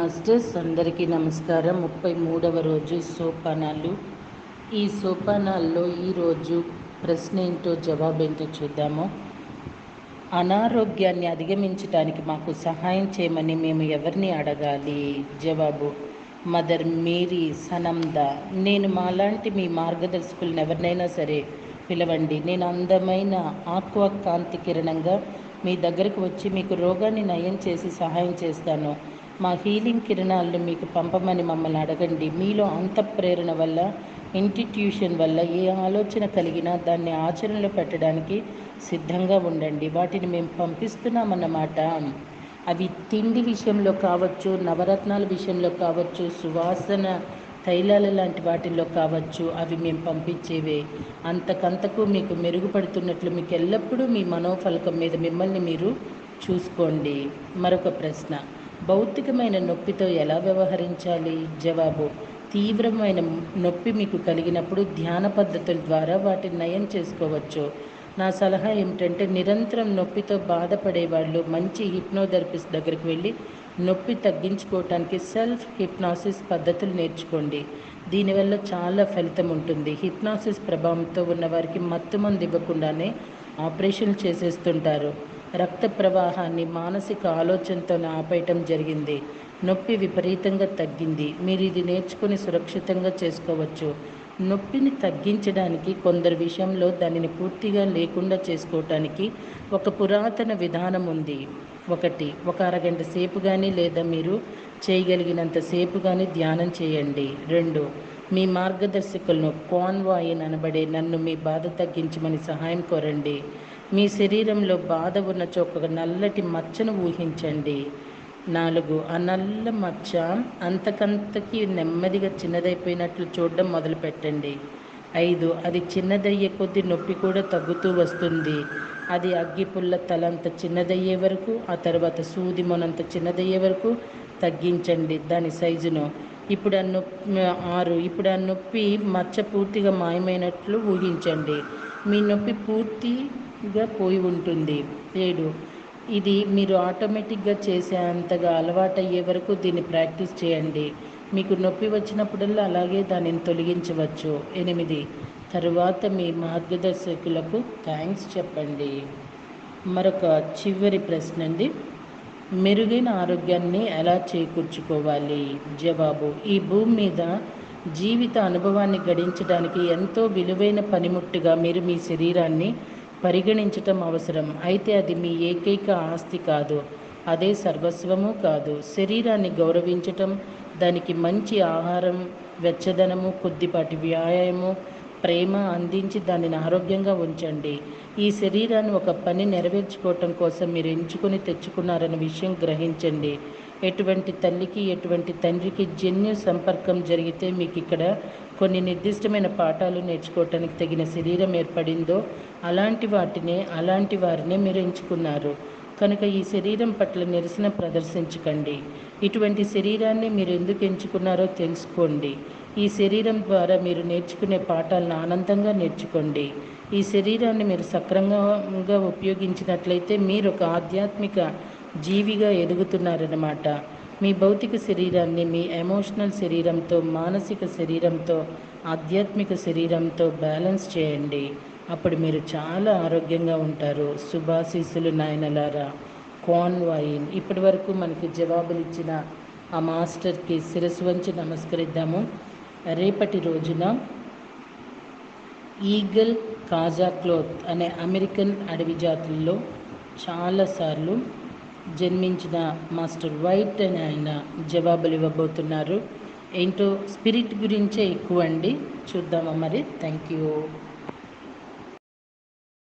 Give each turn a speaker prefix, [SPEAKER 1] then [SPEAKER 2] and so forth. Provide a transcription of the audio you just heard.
[SPEAKER 1] Masters అందరికీ నమస్కారం. 33వ రోజు సోపానాలు. ఈ సోపానాల్లో ఈరోజు ప్రశ్న ఏంటో జవాబేంటో చూద్దాము. అనారోగ్యాన్ని అధిగమించడానికి మాకు సహాయం చేయమని మేము ఎవరిని అడగాలి? జవాబు, మదర్ మేరీ, సనంద. నేను మాలాంటి మీ మార్గదర్శకులను ఎవరినైనా సరే పిలవండి. నేను అందమైన ఆక్వా కాంతి కిరణంగా మీ దగ్గరకు వచ్చి మీకు రోగాన్ని నయం చేసి సహాయం చేస్తాను. మా హీలింగ్ కిరణాలను మీకు పంపమని మమ్మల్ని అడగండి. మీలో అంతఃప్రేరణ వల్ల, ఇంటిట్యూషన్ వల్ల ఏ ఆలోచన కలిగినా దాన్ని ఆచరణలో పెట్టడానికి సిద్ధంగా ఉండండి. వాటిని మేము పంపిస్తున్నామన్నమాట. అవి తిండి విషయంలో కావచ్చు, నవరత్నాల విషయంలో కావచ్చు, సువాసన తైలాల లాంటి వాటిల్లో కావచ్చు. అవి మేము పంపించేవే. అంతకంతకు మీకు మెరుగుపడుతున్నట్లు మీకు ఎల్లప్పుడూ మీ మనోఫలకం మీద మిమ్మల్ని మీరు చూసుకోండి. మరొక ప్రశ్న, భౌతికమైన నొప్పితో ఎలా వ్యవహరించాలి? జవాబు, తీవ్రమైన నొప్పి మీకు కలిగినప్పుడు ధ్యాన పద్ధతుల ద్వారా వాటిని నయం చేసుకోవచ్చు. నా సలహా ఏమిటంటే, నిరంతరం నొప్పితో బాధపడే వాళ్ళు మంచి హిప్నోథెరపిస్ట్ దగ్గరికి వెళ్ళి నొప్పి తగ్గించుకోవటానికి సెల్ఫ్ హిప్నాసిస్ పద్ధతులు నేర్చుకోండి. దీనివల్ల చాలా ఫలితం ఉంటుంది. హిప్నాసిస్ ప్రభావంతో ఉన్నవారికి మత్తు మందు ఇవ్వకుండానే ఆపరేషన్లు చేసేస్తుంటారు. రక్త ప్రవాహాన్ని మానసిక ఆలోచనతో ఆపేయటం జరిగింది. నొప్పి విపరీతంగా తగ్గింది. మీరు ఇది నేర్చుకుని సురక్షితంగా చేసుకోవచ్చు. నొప్పిని తగ్గించడానికి కొందరు విషయంలో దానిని పూర్తిగా లేకుండా చేసుకోవటానికి ఒక పురాతన విధానం ఉంది. ఒక అరగంట సేపు కానీ లేదా మీరు చేయగలిగినంత సేపు కానీ ధ్యానం చేయండి. 2, మీ మార్గదర్శకులను కాన్వాయిన్ అనబడే నన్ను మీ బాధ తగ్గించమని సహాయం కోరండి. మీ శరీరంలో బాధ ఉన్న ఒక నల్లటి మచ్చను ఊహించండి. 4, ఆ నల్ల మచ్చ అంతకంతకి నెమ్మదిగా చిన్నదైపోయినట్లు చూడడం మొదలుపెట్టండి. 5, అది చిన్నదయ్యే కొద్దీ నొప్పి కూడా తగ్గుతూ వస్తుంది. అది అగ్గిపుల్ల తలంత చిన్నదయ్యే వరకు, ఆ తర్వాత సూది మొనంత చిన్నదయ్యే వరకు తగ్గించండి దాని సైజును. 6, ఇప్పుడు ఆ నొప్పి మచ్చ పూర్తిగా మాయమైనట్లు ఊహించండి. మీ నొప్పి పూర్తిగా పోయి ఉంటుంది. 7, ఇది మీరు ఆటోమేటిక్గా చేసేంతగా అలవాటయ్యే వరకు దీన్ని ప్రాక్టీస్ చేయండి. మీకు నొప్పి వచ్చినప్పుడల్లా అలాగే దానిని తొలగించవచ్చు. 8, తరువాత మీ మార్గదర్శకులకు థ్యాంక్స్ చెప్పండి. మరొక చివరి ప్రశ్న అండి, మెరుగైన ఆరోగ్యాన్ని ఎలా చేకూర్చుకోవాలి? జవాబు, ఈ భూమి మీద జీవిత అనుభవాన్ని గడించడానికి ఎంతో విలువైన పనిముట్టుగా మీరు మీ శరీరాన్ని పరిగణించటం అవసరం. అయితే అది మీ ఏకైక ఆస్తి కాదు, అదే సర్వస్వము కాదు. శరీరాన్ని గౌరవించటం, దానికి మంచి ఆహారం, వెచ్చదనము, కొద్దిపాటి వ్యాయామము, ప్రేమ అందించి దానిని ఆరోగ్యంగా ఉంచండి. ఈ శరీరాన్ని ఒక పని నెరవేర్చుకోవటం కోసం మీరు ఎంచుకొని తెచ్చుకున్నారన్న విషయం గ్రహించండి. ఎటువంటి తల్లికి ఎటువంటి తండ్రికి జన్యు సంపర్కం జరిగితే మీకు ఇక్కడ కొన్ని నిర్దిష్టమైన పాఠాలు నేర్చుకోవటానికి తగిన శరీరం ఏర్పడిందో అలాంటి వారినే మీరు ఎంచుకున్నారు. కనుక ఈ శరీరం పట్ల నిరసన ప్రదర్శించకండి. ఇటువంటి శరీరాన్ని మీరు ఎందుకు ఎంచుకున్నారో తెలుసుకోండి. ఈ శరీరం ద్వారా మీరు నేర్చుకునే పాఠాలను ఆనందంగా నేర్చుకోండి. ఈ శరీరాన్ని మీరు సక్రమంగా ఉపయోగించినట్లయితే మీరు ఒక ఆధ్యాత్మిక జీవిగా ఎదుగుతున్నారన్నమాట. మీ భౌతిక శరీరాన్ని మీ ఎమోషనల్ శరీరంతో, మానసిక శరీరంతో, ఆధ్యాత్మిక శరీరంతో బ్యాలెన్స్ చేయండి. అప్పుడు మీరు చాలా ఆరోగ్యంగా ఉంటారు. శుభాశీస్సులు నాయనలారా. కాన్వాయిన్. ఇప్పటి వరకు మనకి జవాబులు ఇచ్చిన ఆ మాస్టర్కి శిరస్సు వంచి నమస్కరిద్దాము. రేపటి రోజున ఈగల్ కాజా క్లోత్ అనే అమెరికన్ అడవి జాతుల్లో చాలాసార్లు జన్మించిన మాస్టర్ వైట్ అని ఆయన జవాబులు ఇవ్వబోతున్నారు. ఏంటో స్పిరిట్ గురించే ఎక్కువ అండి. చూద్దామా మరి. Thank you.